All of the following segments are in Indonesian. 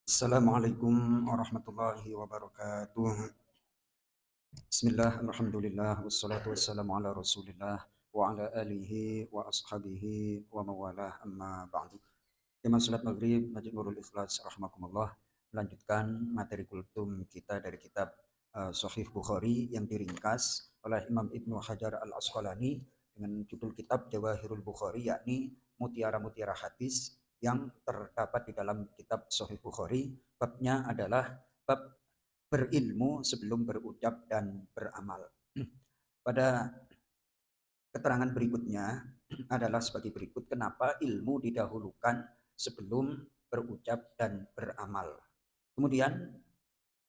Assalamualaikum warahmatullahi wabarakatuh. Bismillah, alhamdulillah, wassalatu wassalamu ala rasulillah wa ala alihi wa ashabihi wa mawalah amma ba'du. Jemaah salat maghrib, Masjid Nurul Ikhlas, rahmakumullah. Melanjutkan materi kultum kita dari kitab Sahih Bukhari yang diringkas oleh Imam Ibnu Hajar Al-Asqalani dengan judul kitab Jawahirul Bukhari, yakni mutiara-mutiara hadis yang terdapat di dalam kitab Sahih Bukhari. Babnya adalah bab berilmu sebelum berucap dan beramal. Pada keterangan berikutnya adalah sebagai berikut, kenapa ilmu didahulukan sebelum berucap dan beramal. Kemudian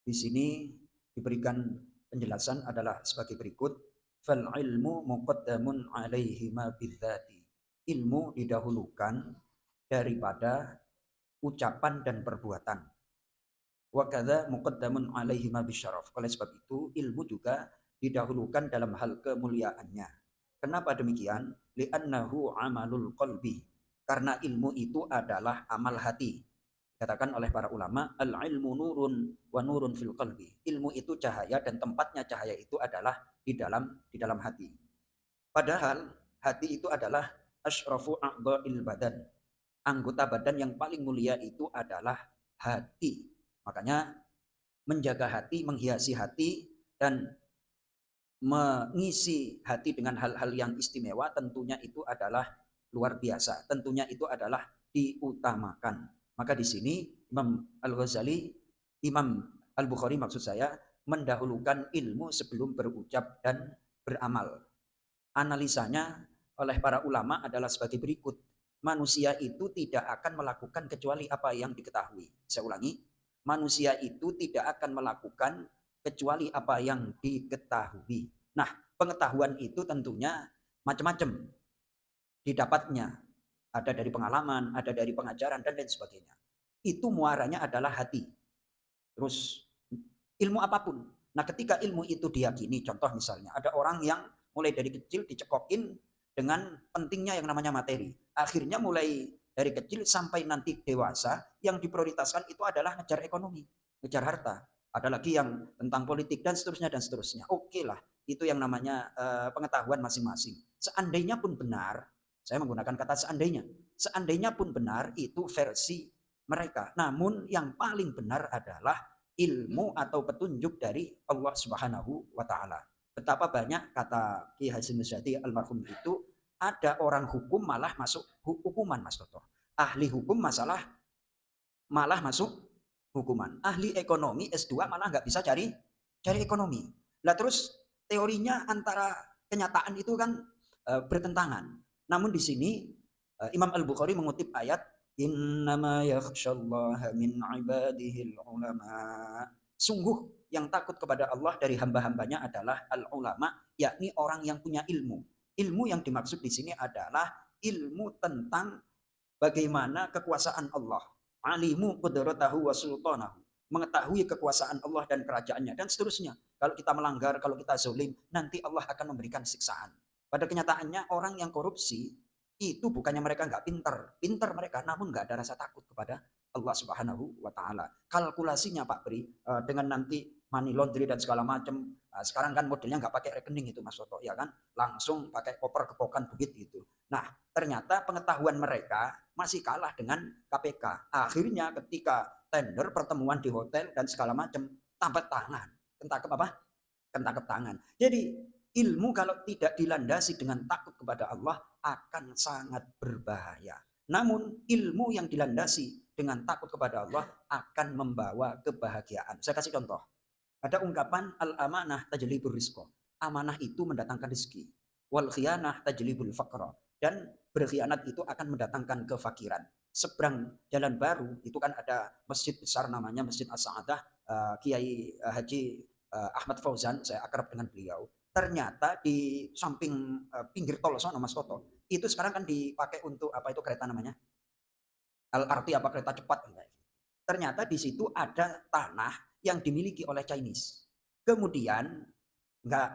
di sini diberikan penjelasan adalah sebagai berikut, fal ilmu muqaddamun alaihi ma bidzati. Ilmu didahulukan daripada ucapan dan perbuatan. Wa kadza muqaddamun alaihi ma bisyaraf. Oleh sebab itu ilmu juga didahulukan dalam hal kemuliaannya. Kenapa demikian? Li'annahu amalul qalbi. Karena ilmu itu adalah amal hati. Katakan oleh para ulama, al-ilmu nurun wa nurun fil qalbi. Ilmu itu cahaya dan tempatnya cahaya itu adalah di dalam hati. Padahal hati itu adalah asyrafu a'dha'il badan. Anggota badan yang paling mulia itu adalah hati. Makanya menjaga hati, menghiasi hati, dan mengisi hati dengan hal-hal yang istimewa tentunya itu adalah luar biasa. Tentunya itu adalah diutamakan. Maka di sini Imam Al-Ghazali, Imam Al-Bukhari maksud saya, mendahulukan ilmu sebelum berucap dan beramal. Analisanya oleh para ulama adalah sebagai berikut. Manusia itu tidak akan melakukan kecuali apa yang diketahui. Saya ulangi, manusia itu tidak akan melakukan kecuali apa yang diketahui. Nah, pengetahuan itu tentunya macam-macam didapatnya. Ada dari pengalaman, ada dari pengajaran, dan lain sebagainya. Itu muaranya adalah hati. Terus ilmu apapun. Nah, ketika ilmu itu diyakini, contoh misalnya, ada orang yang mulai dari kecil dicekokin dengan pentingnya yang namanya materi. Akhirnya mulai dari kecil sampai nanti dewasa, yang diprioritaskan itu adalah ngejar ekonomi, ngejar harta. Ada lagi yang tentang politik dan seterusnya dan seterusnya. Oke lah, itu yang namanya pengetahuan masing-masing. Seandainya pun benar, saya menggunakan kata seandainya. Seandainya pun benar itu versi mereka. Namun yang paling benar adalah ilmu atau petunjuk dari Allah Subhanahu wa taala. Betapa banyak kata Ki Hasyim Muzadi almarhum itu, ada orang hukum malah masuk hukuman, Mas Toto. Ahli hukum malah masuk hukuman. Ahli ekonomi S2 malah nggak bisa cari ekonomi. Lah terus teorinya antara kenyataan itu kan bertentangan. Namun di sini Imam Al-Bukhari mengutip ayat innama yakhsyallaha min ibadihil ulama. Sungguh yang takut kepada Allah dari hamba-hambanya adalah al-ulama, yakni orang yang punya ilmu. Ilmu yang dimaksud di sini adalah ilmu tentang bagaimana kekuasaan Allah. Alimu qudratahu wa sultanahu. Mengetahui kekuasaan Allah dan kerajaannya dan seterusnya. Kalau kita melanggar, kalau kita zalim, nanti Allah akan memberikan siksaan. Pada kenyataannya orang yang korupsi itu bukannya mereka nggak pinter, pinter mereka, namun nggak ada rasa takut kepada Allah Subhanahu wa taala. Kalkulasinya Pak Pri dengan nanti money laundry dan segala macam. Sekarang kan modelnya nggak pakai rekening itu Mas Toto, ya kan? Langsung pakai koper kepokan begitu itu. Nah, ternyata pengetahuan mereka masih kalah dengan KPK. Akhirnya ketika tender pertemuan di hotel dan segala macam, tampet tangan. Kentakep apa? Kentakep tangan. Jadi ilmu kalau tidak dilandasi dengan takut kepada Allah akan sangat berbahaya. Namun ilmu yang dilandasi dengan takut kepada Allah akan membawa kebahagiaan. Saya kasih contoh. Ada ungkapan al-amanah tajlibur rizqo. Amanah itu mendatangkan rezeki. Wal khiyanah tajlibul faqra. Dan berkhianat itu akan mendatangkan kefakiran. Seberang jalan baru itu kan ada masjid besar namanya Masjid As-Sa'adah, Kiai Haji Ahmad Fauzan, saya akrab dengan beliau. Ternyata di samping pinggir tol sana Mas Toto, itu sekarang kan dipakai untuk apa itu kereta namanya? LRT apa kereta cepat. Ternyata di situ ada tanah yang dimiliki oleh Chinese. Kemudian nggak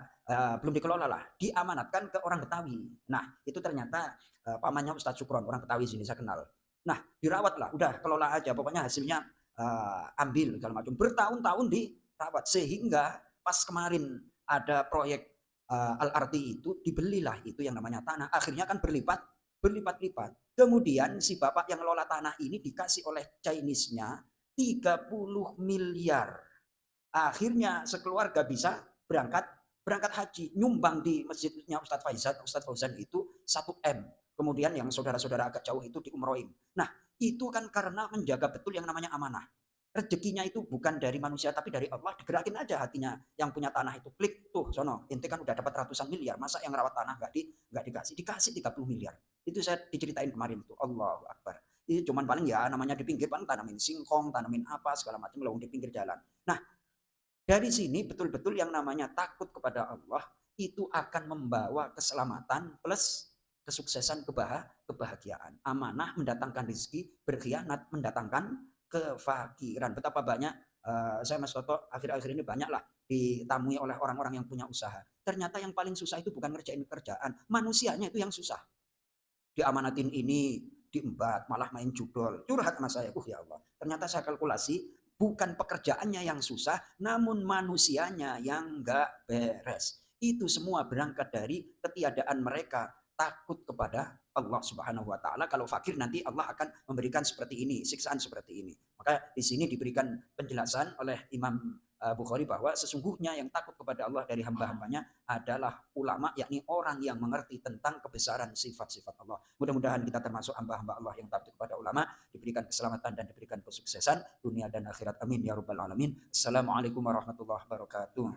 belum dikelola lah, diamanatkan ke orang Betawi. Nah itu ternyata pamannya Ustadz Sukron, orang Betawi sini saya kenal. Nah dirawat lah, udah kelola aja, pokoknya hasilnya ambil segala macam. Bertahun-tahun dirawat sehingga pas kemarin ada proyek LRT itu dibelilah itu yang namanya tanah. Akhirnya kan berlipat-lipat. Kemudian si bapak yang ngelola tanah ini dikasih oleh Chinese-nya 30 miliar. Akhirnya sekeluarga bisa berangkat berangkat haji, nyumbang di masjidnya Ustadz Fauzan itu 1 M. Kemudian yang saudara-saudara agak jauh itu diumrohin. Nah, itu kan karena menjaga betul yang namanya amanah. Rezekinya itu bukan dari manusia tapi dari Allah. Digerakin aja hatinya yang punya tanah itu. Klik tuh sono. Ente kan udah dapat ratusan miliar. Masa yang rawat tanah nggak dikasih 30 miliar. Itu saya diceritain kemarin tuh. Allahu Akbar. Itu cuman paling ya namanya di pinggir paling tanamin singkong, tanamin apa segala macam lawang di pinggir jalan. Nah, dari sini betul-betul yang namanya takut kepada Allah itu akan membawa keselamatan plus kesuksesan kebahagiaan. Amanah mendatangkan rezeki, berkhianat mendatangkan kefakiran. Betapa banyak saya Mas Toto akhir-akhir ini banyaklah ditamui oleh orang-orang yang punya usaha. Ternyata yang paling susah itu bukan ngerjain kerjaan, manusianya itu yang susah. Diamanatin ini diembat, malah main judol. Curhat sama saya, ya Allah. Ternyata saya kalkulasi, bukan pekerjaannya yang susah, namun manusianya yang nggak beres. Itu semua berangkat dari ketiadaan mereka takut kepada Allah Subhanahu wa taala. Kalau fakir nanti Allah akan memberikan seperti ini, siksaan seperti ini. Maka di sini diberikan penjelasan oleh Imam Bukhari bahwa sesungguhnya yang takut kepada Allah dari hamba-hambanya adalah ulama, yakni orang yang mengerti tentang kebesaran sifat-sifat Allah. Mudah-mudahan kita termasuk hamba-hamba Allah yang takut kepada ulama, diberikan keselamatan dan diberikan kesuksesan dunia dan akhirat. Amin ya rabbal alamin. Assalamualaikum warahmatullahi wabarakatuh.